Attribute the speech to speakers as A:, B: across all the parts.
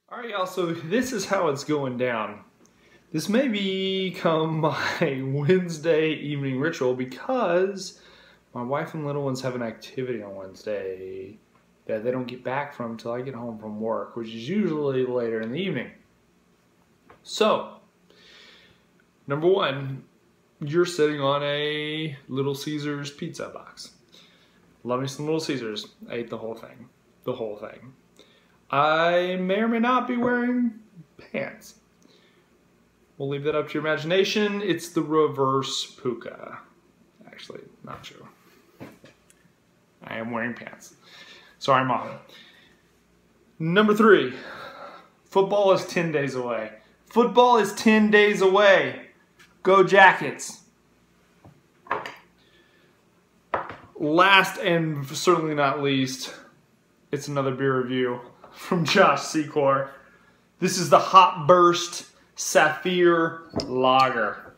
A: Alright y'all, so this is how it's going down. This may become my Wednesday evening ritual because my wife and little ones have an activity on Wednesday that they don't get back from until I get home from work, which is usually later in the evening. So, number one, you're sitting on a Little Caesars pizza box. Love me some Little Caesars. I ate the whole thing. The whole thing. I may or may not be wearing pants. We'll leave that up to your imagination. It's the reverse puka. Actually, not true. I am wearing pants. Sorry, Mom. Number three, football is 10 days away. Football is 10 days away. Go Jackets. Last and certainly not least, it's another beer review from Josh Secaur. This is the Hopbursted Saphir Lager.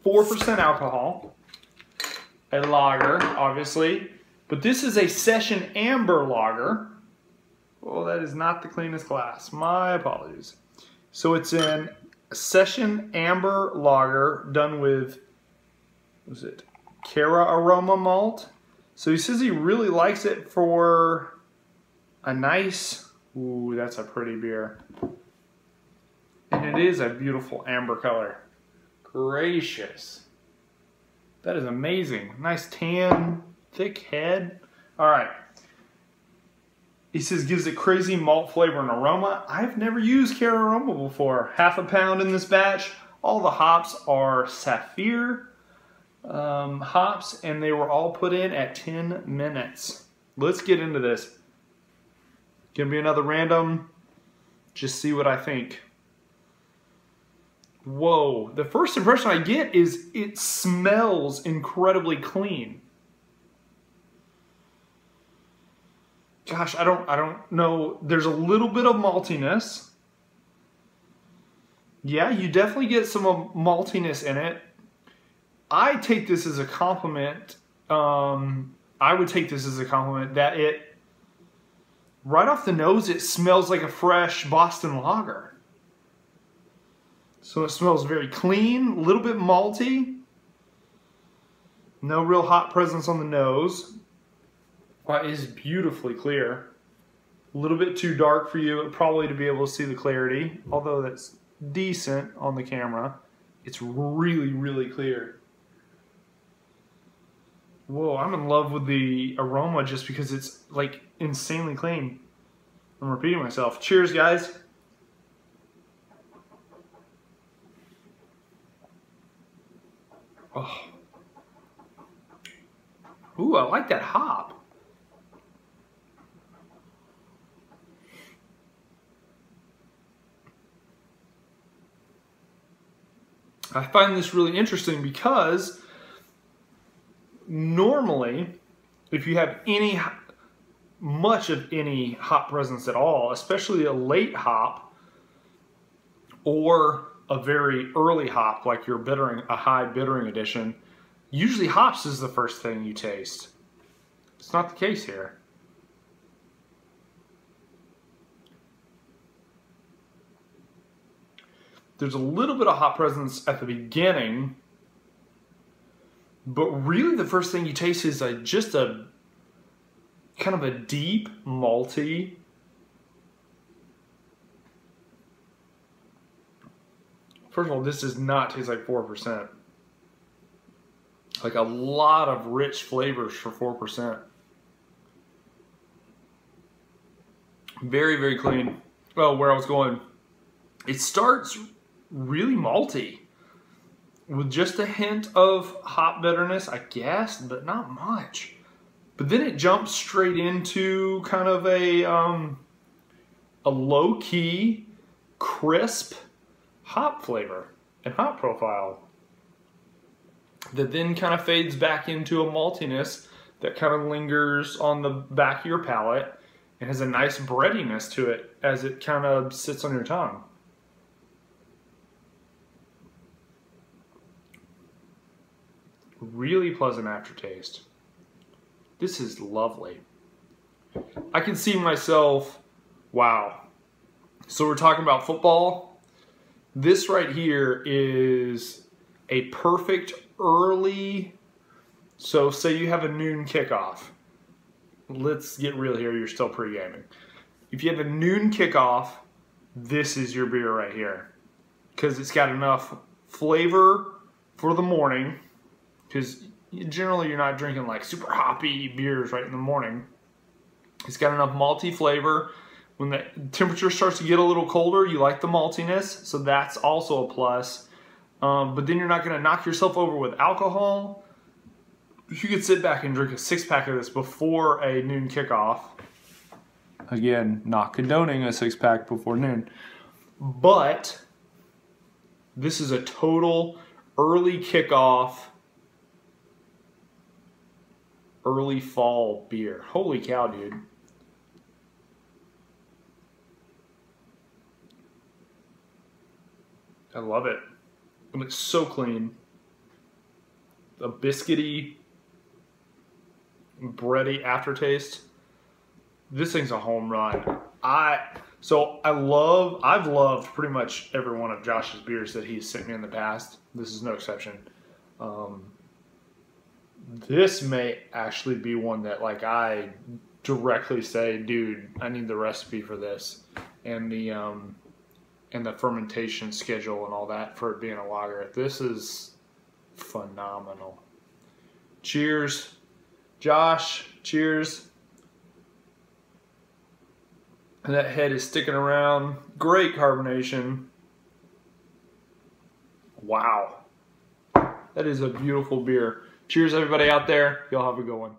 A: 4% alcohol. A lager, obviously. But this is a session amber lager. Oh, that is not the cleanest glass. My apologies. So it's an session amber lager done with, what is it, Cara aroma malt. So he says he really likes it for a nice, ooh, that's a pretty beer. And it is a beautiful amber color. Gracious. That is amazing. Nice tan, thick head. All right. He says gives it crazy malt flavor and aroma. I've never used Cara aroma before. Half a pound in this batch. All the hops are Saphir hops, and they were all put in at 10 minutes. Let's get into this. Gonna be another random. Just see what I think. Whoa, the first impression I get is it smells incredibly clean. Gosh, I don't know. There's a little bit of maltiness. Yeah, you definitely get some maltiness in it. I take this as a compliment. I would take this as a compliment that it, right off the nose, it smells like a fresh Boston lager. So it smells very clean, a little bit malty. No real hot presence on the nose. It is beautifully clear. A little bit too dark for you probably to be able to see the clarity, although that's decent on the camera. It's really, really clear. Whoa, I'm in love with the aroma just because it's like insanely clean. I'm repeating myself. Cheers, guys. Oh. Ooh, I like that hop. I find this really interesting because normally, if you have much of any hop presence at all, especially a late hop or a very early hop like your bittering, a high bittering edition, usually hops is the first thing you taste. It's not the case here. There's a little bit of hop presence at the beginning, but really the first thing you taste is just a kind of a deep, malty, first of all, this does not taste like 4%. Like a lot of rich flavors for 4%. Very, very clean. Well, where I was going, it starts really malty with just a hint of hop bitterness, I guess, but not much. But then it jumps straight into kind of a low-key, crisp hop flavor and hop profile that then kind of fades back into a maltiness that kind of lingers on the back of your palate and has a nice breadiness to it as it kind of sits on your tongue. Really pleasant aftertaste. This is lovely. I can see myself, wow, So we're talking about football. This right here is a perfect early, so say you have a noon kickoff. Let's get real here, you're still pre-gaming. If you have a noon kickoff, this is your beer right here. Because it's got enough flavor for the morning, because generally you're not drinking like super hoppy beers right in the morning. It's got enough malty flavor. When the temperature starts to get a little colder, you like the maltiness, so that's also a plus. But then you're not going to knock yourself over with alcohol. You could sit back and drink a 6-pack of this before a noon kickoff. Again, not condoning a 6-pack before noon. But this is a total early kickoff, early fall beer. Holy cow, dude. I love it. And it's so clean. A biscuity, bready aftertaste. This thing's a home run. I've loved pretty much every one of Josh's beers that he's sent me in the past. This is no exception. This may actually be one that like I directly say, dude, I need the recipe for this, and the fermentation schedule and all that for it being a lager. This is phenomenal. Cheers, Josh. Cheers. And that head is sticking around. Great carbonation. Wow. That is a beautiful beer. Cheers, everybody out there. Y'all have a good one.